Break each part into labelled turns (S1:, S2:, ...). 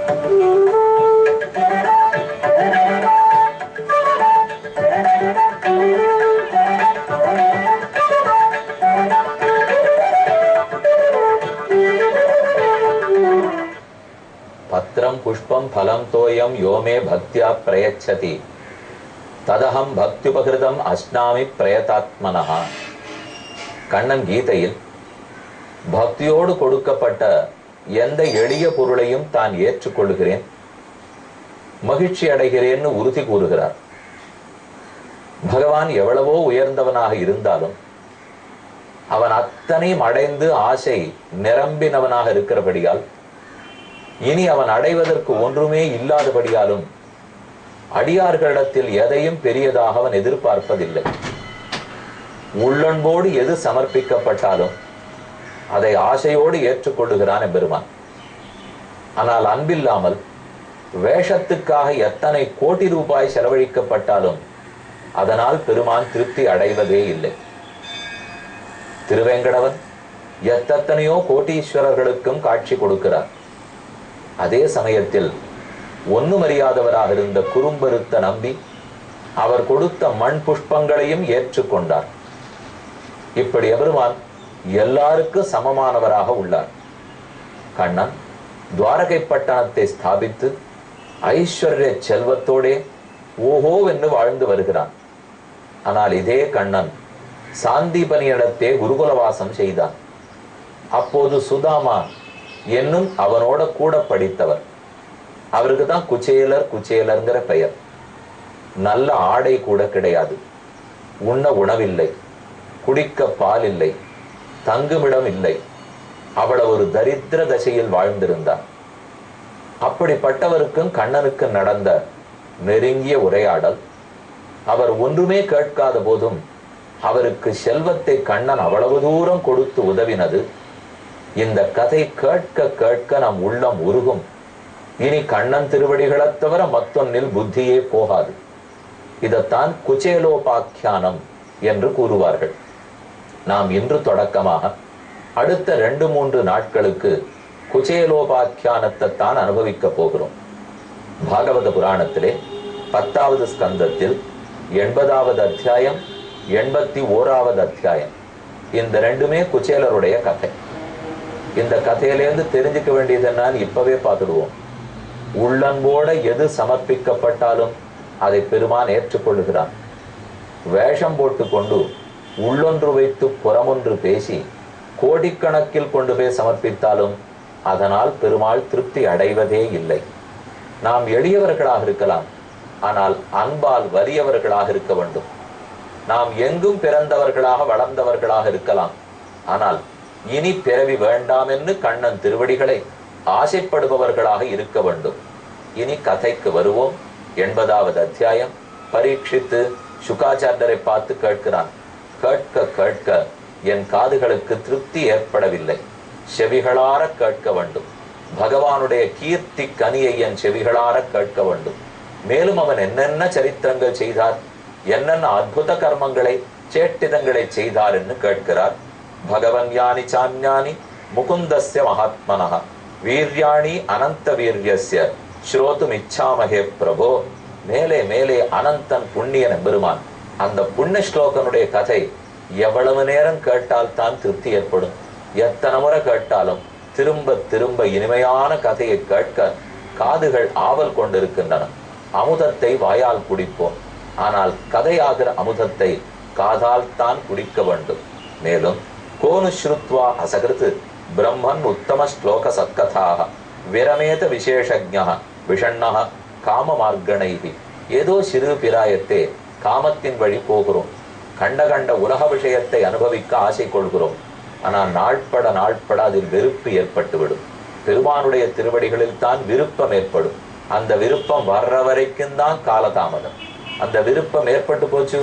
S1: பத்ரம் புஷ்பம் பலம் தோயம் யோமே பக்தியா பிரயச்சதி ததகம் பக்தியுபகிருதம் அஸ்னாமி பிரயதாத்மனஹா. கண்ணன் கீதையில் பக்தியோடு கொடுக்கப்பட்ட எந்த எளிய பொருளையும் தான் ஏற்றுக்கொள்கிறேன், மகிழ்ச்சி அடைகிறேன்னு உறுதி கூறுகிறார். பகவான் எவ்வளவோ உயர்ந்தவனாக இருந்தாலும் அவன் அத்தனையும் அடைந்து ஆசை நிரம்பினவனாக இருக்கிறபடியால், இனி அவன் அடைவதற்கு ஒன்றுமே இல்லாதபடியாலும் அடியார்களிடத்தில் எதையும் பெரியதாக அவன் எதிர்பார்ப்பதில்லை. உள்ளன்போடு எது சமர்ப்பிக்கப்பட்டாலும் அதை ஆசையோடு ஏற்றுக்கொள்ளுகிறான் எம்பெருமான். ஆனால் அன்பில்லாமல் வேஷத்துக்காக எத்தனை கோடி ரூபாய் செலவழிக்கப்பட்டாலும் அதனால் பெருமான் திருப்தி அடைவதே இல்லை. திருவேங்கடவன் எத்தனையோ கோட்டீஸ்வரர்களுக்கும் காட்சி கொடுக்கிறார். அதே சமயத்தில் ஒன்னுமறியாதவராக இருந்த குறும்பருத்த நம்பி அவர் கொடுத்த மண் புஷ்பங்களையும் ஏற்றுக்கொண்டார். இப்படி எபெருமான் எல்லாருக்கும் சமமானவராக உள்ளார். கண்ணன் துவாரகை பட்டணத்தை ஸ்தாபித்து ஐஸ்வர்ய செல்வத்தோடே ஓஹோவென்று வாழ்ந்து வருகிறான். ஆனால் இதே கண்ணன் சாந்தீபனியிடத்தே குருகுலவாசம் செய்தான். அப்போது சுதாமா என்னும் அவனோட கூட படித்தவர். அவருக்கு தான் குச்சேலர்ங்கிற பெயர். நல்ல ஆடை கூட கிடையாது, உண்ண உணவில்லை, குடிக்க பால் இல்லை, தங்குமிடம் இல்லை. அவ்வளவு ஒரு தரித்திர தசையில் வாழ்ந்திருந்தார். அப்படிப்பட்டவருக்கும் கண்ணனுக்கு நடந்த நெருங்கிய உரையாடல். அவர் ஒன்றுமே கேட்காத போதும் அவருக்கு செல்வத்தை கண்ணன் அவ்வளவு தூரம் கொடுத்து உதவினது. இந்த கதை கேட்க கேட்க நம் உள்ளம் உருகும். இனி கண்ணன் திருவடிகளை தவிர மத்தொன்னில் புத்தியே போகாது. இதைத்தான் குச்சேலோபாக்கியானம் என்று கூறுவார்கள். நாம் இன்று தொடக்கமாக அடுத்த 2-3 நாட்களுக்கு குச்சேலோபாக்கியானத்தை தான் அனுபவிக்க போகிறோம். பாகவத புராணத்திலே 10வது ஸ்கந்தத்தில் 80வது அத்தியாயம் 81வது அத்தியாயம், இந்த ரெண்டுமே குச்சேலருடைய கதை. இந்த கதையிலேருந்து தெரிஞ்சுக்க வேண்டியது என்னன்னு இப்பவே பார்த்துடுவோம். உள்ளன்போட எது சமர்ப்பிக்கப்பட்டாலும் அதை பெருமான் ஏற்றுக்கொள்ளுகிறான். வேஷம் போட்டு கொண்டு உள்ளொன்று வைத்து புறமொன்று பேசி கோடிக்கணக்கில் கொண்டு போய் சமர்ப்பித்தாலும் அதனால் பெருமாள் திருப்தி அடைவதே இல்லை. நாம் எளியவர்களாக இருக்கலாம், ஆனால் அன்பால் வறியவர்களாக இருக்க வேண்டும். நாம் எங்கும் பிறந்தவர்களாக வளர்ந்தவர்களாக இருக்கலாம், ஆனால் இனி பிறவி வேண்டாம் என்று கண்ணன் திருவடிகளை ஆசைப்படுபவர்களாக இருக்க வேண்டும். இனி கதைக்கு வருவோம். 80வது அத்தியாயம். பரீட்சித்து சுகாச்சாரியரை பார்த்து கேட்கிறான். கேட்க கேட்க என் காதுகளுக்கு திருப்தி ஏற்படவில்லை, செவிகளார கேட்க வேண்டும். பகவானுடைய கீர்த்தி கனியை என் செவிகளார கேட்க வேண்டும். மேலும் அவன் என்னென்ன சரித்திரங்கள் செய்தார், என்னென்ன அற்புத கர்மங்களை சேட்டிதங்களை செய்தார் என்று கேட்கிறார். பகவன் யானி சான்யானி முகுந்தஸ்ய மகாத்மனஹ வீர்யாணி அனந்த வீரியஸ்ய ஸ்ரோதும் இச்சாமஹே பிரபோ. மேலே மேலே அனந்தன் புண்ணியன் பெருமான். அந்த புண்ணிய ஸ்லோகனுடைய கதை எவ்வளவு நேரம் கேட்டால் தான் திருப்தி ஏற்படும். எத்தனை முறை கேட்டாலும் திரும்ப திரும்ப இனிமையான கதையை கேட்க காதுகள் ஆவல் கொண்டிருக்கின்றன. அமுதத்தை வாயால் குடிப்போம், ஆனால் கதையாகிற அமுதத்தை காதால் தான் குடிக்க வேண்டும். மேலும் கோனு ஸ்ருத்வா அசகிருத்து பிரம்மன் உத்தம ஸ்லோக சத்கதாக விரமேத விசேஷஜ்ஞா விஷண்ணா காம மார்கணைகி. ஏதோ சிறு பிராயத்தே காமத்தின் வழி போகிறோம். கண்ட கண்ட உலக விஷயத்தை அனுபவிக்க ஆசை கொள்கிறோம். ஆனால் நாட்பட நாட்பட அதில் வெறுப்பு ஏற்பட்டுவிடும். பெருமானுடைய திருவடிகளில் தான் விருப்பம் ஏற்படும். அந்த விருப்பம் வர்ற வரைக்கும் தான் காலதாமதம். அந்த விருப்பம் ஏற்பட்டு போச்சு,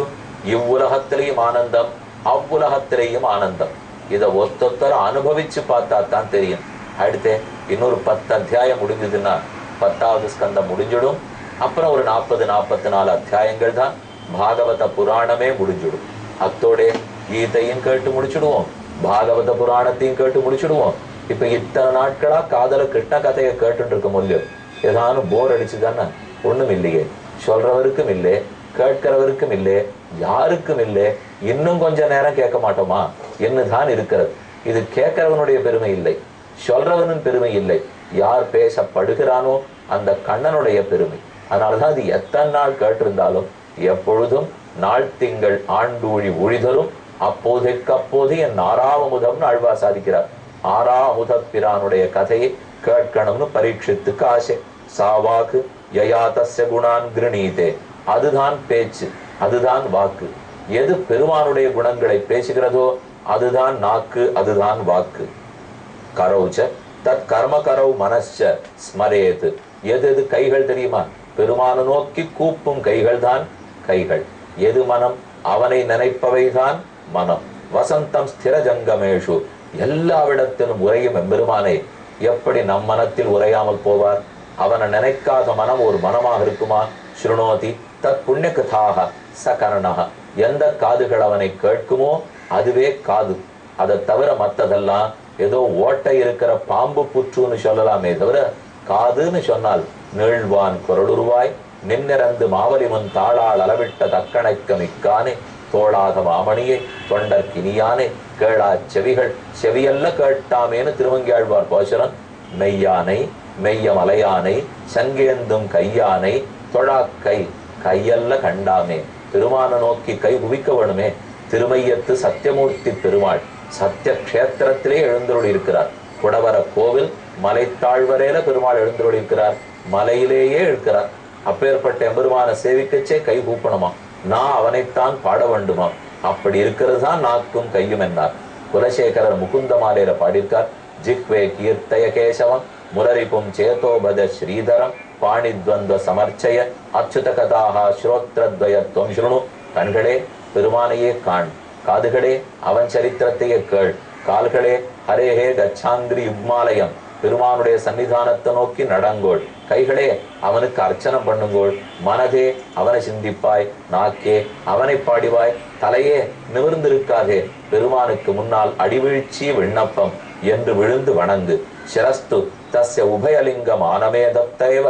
S1: இவ்வுலகத்திலேயும் ஆனந்தம், அவ்வுலகத்திலேயும் ஆனந்தம். இதை ஒத்தொத்தர அனுபவிச்சு பார்த்தா தான் தெரியும். அடுத்தே இன்னொரு 10 அத்தியாயம் முடிஞ்சதுன்னா 10வது ஸ்கந்தம் முடிஞ்சிடும். அப்புறம் ஒரு 40-44 அத்தியாயங்கள் தான் பாகவத புராணமே முடிஞ்சிடும். அத்தோட கீதையும் கேட்டு முடிச்சுடுவோம், பாகவத புராணத்தையும் கேட்டு முடிச்சுடுவோம். இப்ப இத்தனை நாட்களா காதல கிருஷ்ண கதையை கேட்டு இருக்க முடியும். ஏதானும் போர் அடிச்சுதானே? ஒண்ணும் இல்லையே. சொல்றவருக்கும் இல்லை, கேட்கிறவருக்கும் இல்லை, யாருக்கும் இல்லை. இன்னும் கொஞ்ச நேரம் கேட்க மாட்டோமா என்னதான் இருக்கிறது. இது கேட்கிறவனுடைய பெருமை இல்லை, சொல்றவனின் பெருமை இல்லை, யார் பேசப்படுகிறானோ அந்த கண்ணனுடைய பெருமை. அதனாலதான் அது எத்தனை நாள் கேட்டிருந்தாலும் எப்பொழுதும் நாள் திங்கள் ஆண்டூழி ஒழிதலும் அப்போதைக்கப்போது என் ஆறாவமுதம்னு ஆழ்வா சாதிக்கிறார். ஆறாமுத பிரானுடைய கதையை கேட்கணும்னு பரீட்சித்துக்கு ஆசை. சாவாக்கு யயாதஸ்ய குணான் கிருணீதே, அதுதான் பேச்சு, அதுதான் வாக்கு. எது பெருமானுடைய குணங்களை பேசுகிறதோ அதுதான் நாக்கு, அதுதான் வாக்கு. கரௌச்ச தத் கர்ம கரவு மனச்ச ஸ்மரேது. எது எது கைகள் தெரியுமா? பெருமானு நோக்கி கூப்பும் கைகள் தான் கைகள். எது மனம்? அவனை நினைப்பவைதான் மனம். வசந்தம் ஸ்திர ஜங்கமேஷு, எல்லாவிடத்திலும் உரையும் எம்பெருமானை எப்படி நம் மனத்தில் உரையாமல் போவார்? அவனை நினைக்காத மனம் ஒரு மனமாக இருக்குமா? ஸ்ருணோதி தத் புண்ணிய கதாக சகரணக, எந்த காதுகள் அவனை கேட்குமோ அதுவே காது. அதை தவிர மற்றதெல்லாம் ஏதோ ஓட்டை இருக்கிற பாம்பு புற்றுன்னு சொல்லலாமே தவிர, காதுன்னு சொன்னால் நீழ்வான் குரலுருவாய் நின்னிறந்து மாவலிமுன் தாளால் அளவிட்ட தக்கணைக்க மிக்கானே தோளாத மாமணியை தொண்டர் கினியானே கேளா செவிகள் செவியல்ல கேட்டாமேன்னு திருவங்கியாழ்வார் பாசுரன். மெய்யானை மெய்ய மலையானை சங்கேந்தும் கையானை தொழாக்கை கையல்ல கண்டாமே. பெருமான நோக்கி கை குவிக்க வேணுமே. திருமையத்து சத்தியமூர்த்தி பெருமாள் சத்திய கஷேத்திரத்திலே எழுந்தருள் இருக்கிறார். குடவர கோவில் மலைத்தாழ்வரையில பெருமாள் எழுந்தருள் இருக்கிறார், மலையிலேயே இருக்கிறார். அப்பேற்பட்ட எம்பெருமான சேவிக்கச்சே கை கூப்பணுமா, நான் அவனைத்தான் பாட வேண்டுமா? அப்படி இருக்கிறது தான் நாக்கும் கையும் என்னார். குலசேகரர் முகுந்த மாலையில பாடியிருக்கார். ஜிக்வே கீர்த்தய கேசவம் முரரிப்பும் சேதோபத ஸ்ரீதரம் பாணித்வந்த சமர்ச்சய அச்சுத கதாகா ஸ்ரோத்ரத்வயத்வம் ஸ்ருணு. கண்களே பெருமானையே காண், காதுகளே அவன் சரித்திரத்தையே கேள், கால்களே ஹரேஹே கச்சாந்திரி யுக்மாலயம் பெருமானுடைய சன்னிதானத்தை நோக்கி நடங்கோள், கைகளே அவனுக்கு அர்ச்சனை பண்ணுங்கோள், மனதே அவனை சிந்திப்பாய், நாக்கே அவனை பாடிவாய், தலையே நிமிர்ந்திருக்காதே பெருமானுக்கு முன்னால் அடிவீழ்ச்சி விண்ணப்பம் என்று விழுந்து வணங்கு. சிரஸ்து தஸ்ய உபயலிங்கம் ஆனமே தப்தேவ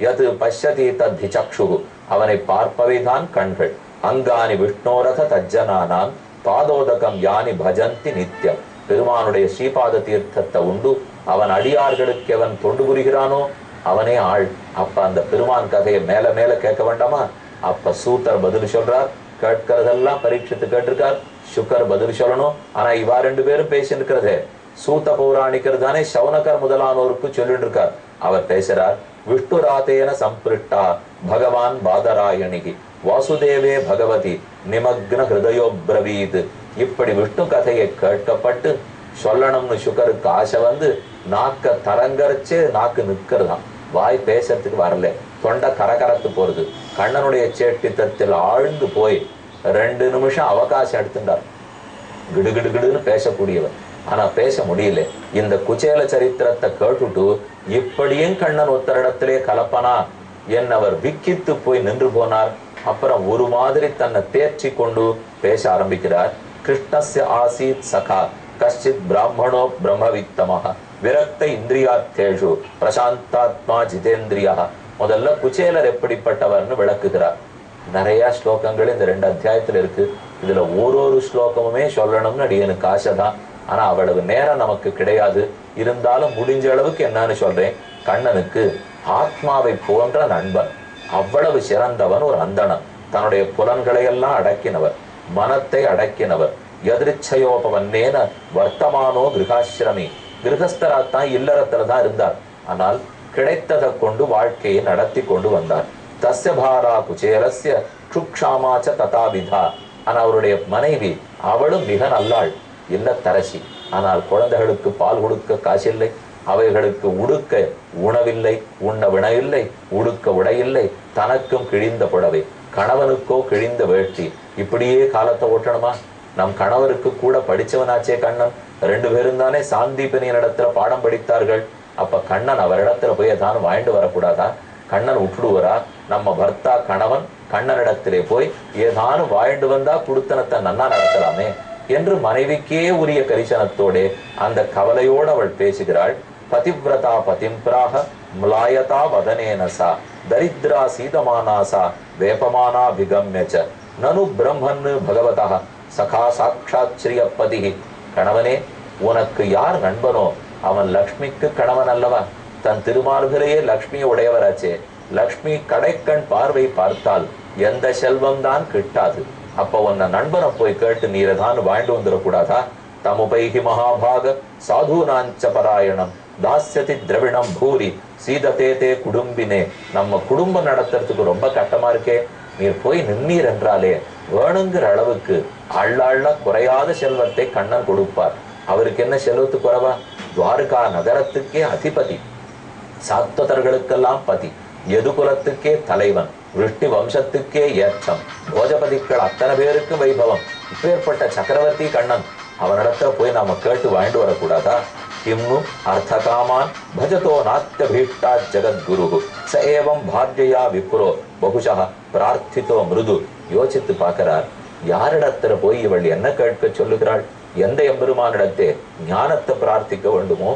S1: யது பஷ்யதி தத்தி சக்ஷு, அவனை பார்ப்பவைதான் கண்கள். அங்கானி விஷ்ணோரத தஜ்ஜனானாம் பாதோதகம் யானி பஜந்தி நித்யம். பெருமானுடைய ஸ்ரீபாத தீர்த்தத்தை உண்டு அவன் அடியார்களுக்கு அவன் தொண்டு புரிகிறானோ அவனே ஆள். அப்ப அந்த பெருமான் கதையை மேல மேல கேட்க வேண்டாமா? அப்ப சூத்தர் பதில் சொல்றார், கேட்கிறதெல்லாம் பரீட்சித்து கேட்டிருக்கார். சுக்கர் பதில் சொல்லணும். ஆனா இவா ரெண்டு பேரும் பேசிருக்கிறதே சூத்த பௌராணிக்கர் தானே சௌனகர் முதலானோருக்கு சொல்லிட்டு இருக்கார். அவர் பேசுறார், விஷ்ணுராதேன சம்பிருஷ்டா பகவான் பாதராயணிகி வாசுதேவே பகவதி நிமக்ன ஹிருதயோ பிரவீத். இப்படி விஷ்ணு கதையை கேட்கப்பட்டு சொல்லணும்னு சுகருக்கு ஆசை வந்து நாக்க தரங்கரிச்சு நாக்கு நிற்கிறதாம். வாய் பேசுறதுக்கு வரல, தொண்டை கரகரத்து போறது. கண்ணனுடைய சேட்டித்தத்தில் ஆழ்ந்து போய் 2 நிமிஷம் அவகாசம் எடுத்துட்டார். கிடுகிடுகிடுன்னு பேசக்கூடியவர், ஆனா பேச முடியல. இந்த குச்சேல சரித்திரத்தை கேட்டுட்டு இப்படியும் கண்ணன் ஒத்தரிடத்திலே கலப்பனா என்னவர் விக்கித்து போய் நின்று போனார். அப்புறம் ஒரு மாதிரி தன்னை தேர்ச்சி கொண்டு பேச ஆரம்பிக்கிறார். கிருஷ்ணஸ்ய ஆசீத் சகா கஷ்டித் பிராமணோ பிரம்மவித்தமஹ விரக்த இந்திரியாத்தேஷு பிரசாந்தாத்மா ஜிதேந்திரியா. முதல்ல குச்சேலர் எப்படிப்பட்டவர்னு விளக்குகிறார். நிறைய ஸ்லோகங்கள் இந்த 2 அத்தியாயத்துல இருக்கு. இதுல ஒரு ஸ்லோகமுமே சொல்லணும்னு அடியனுக்கு ஆசைதான். ஆனா அவ்வளவு நேரம் நமக்கு கிடையாது. இருந்தாலும் முடிஞ்ச அளவுக்கு என்னன்னு சொல்றேன். கண்ணனுக்கு ஆத்மாவை போன்ற நண்பன், அவ்வளவு சிறந்தவன் ஒரு அந்தணன். தன்னுடைய புலன்களை எல்லாம் அடக்கினவர், மனத்தை அடக்கினவர். எதிர்ச்சயோபவன்னேன வர்த்தமானோ கிரகாசிரமி, கிரகஸ்தராத்தான் இல்லறத்துலதான் இருந்தார். ஆனால் கிடைத்ததை கொண்டு வாழ்க்கையை நடத்தி கொண்டு வந்தார். தஸ்ய பாரா குச்சேலஸ்ய க்ஷுக்ஷாமாச்ச ததாவிதா. ஆனா அவருடைய மனைவி அவளும் மிக நல்லாள், இல்லத்தரசி. ஆனால் குழந்தைகளுக்கு பால் கொடுக்க காசில்லை, அவைகளுக்கு உடுக்க உணவில்லை, உண்ண வினையில்லை, உடுக்க உடையில்லை, தனக்கும் கிழிந்த புடவை, கணவனுக்கோ கிழிந்த வேட்டி. இப்படியே காலத்தை ஓட்டணுமா? நம் கணவருக்கு கூட படிச்சவனாச்சே கண்ணன். 2 பேரும் தானே சாந்தீபனியின் இடத்துல பாடம் படித்தார்கள். அப்ப கண்ணன் அவரிடத்துல போய் ஏதானும் வாங்கிட்டு வரக்கூடாதா? கண்ணன் விட்டுடுவரா? நம்ம பர்த்தா கணவன் கண்ணனிடத்திலே போய் ஏதானும் வாங்கிட்டு வந்தா குடுத்தனத்தை நன்னா நடத்தலாமே என்று மனைவிக்கே உரிய கரிசனத்தோட அந்த கவலையோடு அவள் பேசுகிறாள். பதிவிரதா பதிம்பிராக म्लायता वदनेन सा दरिद्रा सीदमाना सा वेपमाना विगम्य च ननु ब्रह्मन् भगवतः सखा साक्षात् श्रियपतिः. கணவனே, உனக்கு யார் நண்பனோ அவன் லக்ஷ்மிக்கு கணவன் அல்லவா? தன் திருமார்பிலேயே லக்ஷ்மியை உடையவராச்சே. லக்ஷ்மி கடைக்கண் பார்வை பார்த்தால் எந்த செல்வம் தான் கிட்டாது. அப்ப உன்னை நண்பனை போய் கேட்டு நீரதான் வாழ்ந்து வந்துடக்கூடாதா? தமுபைகி மகாபாக சாதுனாஞ்ச பராயணம் தாஸ்யதி திரவிணம் பூரி சீதத்தே தே குடும்பினே. நம்ம குடும்பம் நடத்துறதுக்கு ரொம்ப கட்டமா இருக்கே, நீர் போய் நின்னீர் என்றாலே வேணுங்கிற அளவுக்கு அள்ள குறையாத செல்வத்தை கண்ணன் கொடுப்பார். அவருக்கு என்ன செல்வத்து குறைவா? துவாரகா நகரத்துக்கே அதிபதி, சாத்வதர்களுக்கெல்லாம் பதி, யதுகுலத்துக்கே தலைவன், விஷ்ணு வம்சத்துக்கே ஏற்றம், போஜபதிகள் அத்தனை பேருக்கு வைபவம். இப்பேற்பட்ட சக்கரவர்த்தி கண்ணன். அவனிடத்துல போய் நாம கேட்டு வாழ்ந்து வரக்கூடாதா? கிம்னு அர்த்தகாமான் பஜதோ நாத்திய பீஷ்டா ஜெகத்குரு ச ஏவம் பாக்யா விப்ரோ பகுஷா பிரார்த்தித்தோ மிருது. யோசித்து பார்க்கிறார், யாரிடத்துல போய் இவள் என்ன கேட்க சொல்லுகிறாள்? எந்த எம்பெருமானிடத்தே ஞானத்தை பிரார்த்திக்க வேண்டுமோ,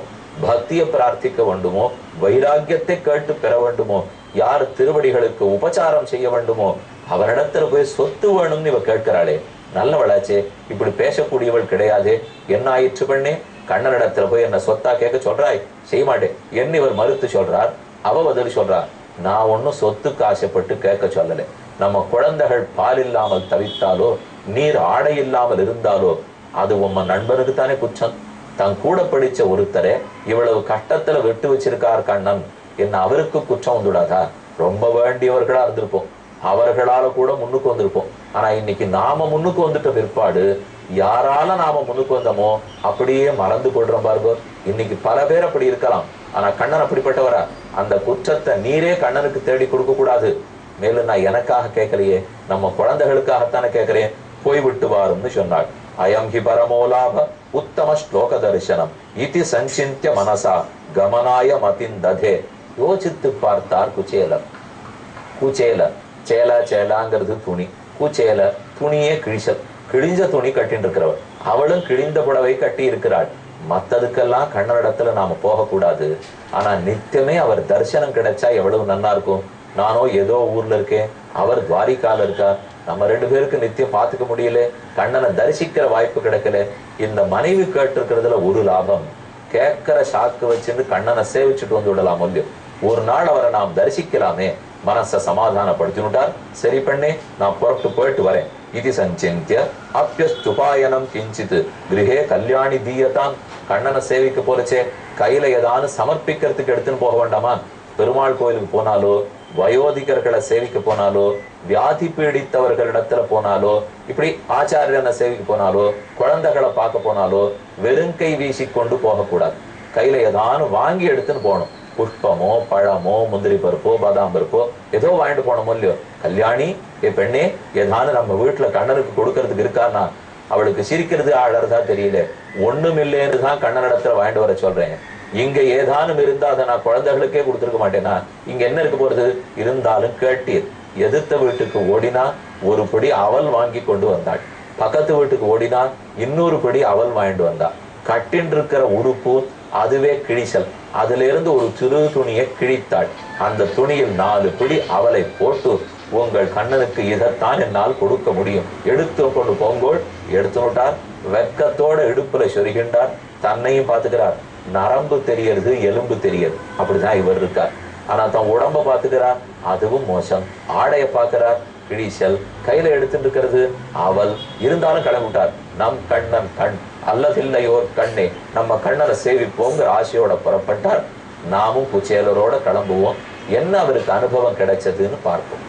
S1: பக்தியை பிரார்த்திக்க வேண்டுமோ, வைராக்கியத்தை கேட்டு பெற வேண்டுமோ, யார் திருவடிகளுக்கு உபச்சாரம் செய்ய வேண்டுமோ அவரிடத்துல போய் சொத்து வேணும்னு இவ கேட்கிறாளே, நல்ல வளாச்சே. இப்படி பேசக்கூடியவள் கிடையாதே. என்ன ஆயிற்று பண்ணே? கண்ணனிடத்துல போய் என்ன சொத்தா கேட்க சொல்றாய்? செய்ய மாட்டேன் என்ன இவர் மறுத்து சொல்றார். அவ பதில் சொல்றார், நான் ஒன்னும் சொத்துக்கு ஆசைப்பட்டு கேட்க சொல்லலை. நம்ம குழந்தைகள் பால் இல்லாமல் தவித்தாலோ, நீர் ஆடை இல்லாமல் இருந்தாலோ அது உம்ம நண்பனுக்கு தானே குற்றம். தன் கூட படிச்ச ஒருத்தரை இவ்வளவு கஷ்டத்துல விட்டு வச்சிருக்கார் கண்ணன், என்ன அவருக்கு குற்றம் வந்துடாதா? ரொம்ப வேண்டியவர்களா இருந்திருப்போம், அவர்களால கூட முன்னுக்கு வந்திருப்போம். ஆனா இன்னைக்கு நாம முன்னுக்கு வந்துட்ட பிற்பாடு யாரால நாம முன்னுக்கு வந்தோமோ அப்படியே மறந்து போடுறோம் பாருங்க. இன்னைக்கு பல பேர் அப்படி இருக்கலாம், ஆனா கண்ணன் அப்படிப்பட்டவரா? அந்த குற்றத்தை நீரே கண்ணனுக்கு தேடி கொடுக்க கூடாது. மேலும் நான் எனக்காக கேட்கலையே, நம்ம குழந்தைகளுக்காகத்தானே கேட்கிறேன், போய்விட்டு வாரும்னு சொன்னாள். அயம் ஹி பரமோலாப உத்தம ஸ்லோக தரிசனம் இதி சஞ்சிந்திய மனசா கமனாய மதிந்ததே. யோசித்து பார்த்தார் குச்சேலர். குச்சேலர் சேலா சேலாங்கிறது துணி, குச்சேல துணியே கிழிச்சல், கிழிஞ்ச துணி கட்டின்னு இருக்கிறவள். அவளும் கிழிந்த புடவை கட்டி இருக்கிறாள். மத்ததுக்கெல்லாம் கண்ணனிடத்துல நாம போகக்கூடாது. ஆனா நித்தியமே அவர் தரிசனம் கிடைச்சா எவ்வளவு நன்னா இருக்கும். நானோ ஏதோ ஊர்ல இருக்கேன், அவர் துவாரிகால இருக்கார், நம்ம ரெண்டு பேருக்கு நித்தியம் பார்த்துக்க முடியல, கண்ணனை தரிசிக்கிற வாய்ப்பு கிடைக்கல. இந்த மனைவி கேட்டிருக்கிறதுல ஒரு லாபம், கேட்கிற சாக்கு வச்சுட்டு கண்ணனை சேவிச்சுட்டு வந்து விடலாம். இல்லையோ ஒரு நாள் அவரை நாம் தரிசிக்கலாமே. மனசை சமாதானப்படுத்தினுட்டார். சரி பண்ணே, நான் புறப்பட்டு போயிட்டு வரேன். இது சஞ்சிந்திய அப்பியஸ்துபாயனம் கிஞ்சித்து கிரகே கல்யாணி தீயதான். கண்ணனை சேவிக்க போலச்சே கையில ஏதானு சமர்ப்பிக்கிறதுக்கு எடுத்துன்னு போக வேண்டாமா? பெருமாள் கோயிலுக்கு போனாலோ, வயோதிகர்களை சேவிக்க போனாலோ, வியாதி பீடித்தவர்களிடத்துல போனாலோ, இப்படி ஆச்சாரியனை சேவிக்க போனாலோ, குழந்தைகளை பார்க்க போனாலோ வெறுங்கை வீசி கொண்டு போகக்கூடாது. கையில ஏதானு வாங்கி எடுத்துன்னு போகணும். புஷ்பமோ, பழமோ, முந்திரி பருப்போ, பாதாம் பருப்போ ஏதோ வாங்கிட்டு போனோமோ இல்லையோ. கல்யாணி, ஏ பெண்ணே, ஏதானு நம்ம வீட்டுல கண்ணனுக்கு கொடுக்கறதுக்கு இருக்கான்னா? அவளுக்கு சிரிக்கிறது ஆழறதா தெரியல. ஒண்ணும் இல்லைன்னு தான் கண்ணனிடத்துல வாங்கிட்டு வர சொல்றேன். இங்க ஏதானும் இருந்தா அதை நான் குழந்தைகளுக்கே கொடுத்துருக்க மாட்டேனா? இங்க என்ன இருக்க போறது? இருந்தாலும் கேட்டீர். எதிர்த்த வீட்டுக்கு ஓடினா ஒரு படி அவல் வாங்கி கொண்டு வந்தாள், பக்கத்து வீட்டுக்கு ஓடினா இன்னொரு படி அவல் வாங்கிட்டு வந்தாள். கட்டின் இருக்கிற உடுப்பு அதுவே கிழிச்சல், அதுல இருந்து ஒரு சிறு துணியை கிழித்தாள். அந்த துணியில் 4 பிடி அவலை போட்டு, உங்கள் கண்ணனுக்கு இதைத்தான் என்னால் கொடுக்க முடியும், எடுத்து கொண்டு போங்கோள். எடுத்து விட்டார். வெக்கத்தோட இடுப்புல சொருகின்றார். தன்னையும் பார்த்துக்கிறார். நரம்பு தெரியறது, எலும்பு தெரியாது, அப்படிதான் இவர் இருக்கார். ஆனா தன் உடம்ப பார்த்துக்கிறார், அதுவும் மோசம். ஆடைய பார்க்கிறார், கிழிச்சல். கையில எடுத்துட்டு இருக்கிறது அவல். இருந்தாலும் கிளம்பிட்டார். நம் கண்ணன் கண் அல்லதில்லையோர் கண்ணே, நம்ம கண்ணனை சேவிப்போங்கிற ஆசையோட புறப்பட்டார். நாமும் குச்சேலரோட கிளம்புவோம். என்ன அவருக்கு அனுபவம் கிடைச்சதுன்னு பார்ப்போம்.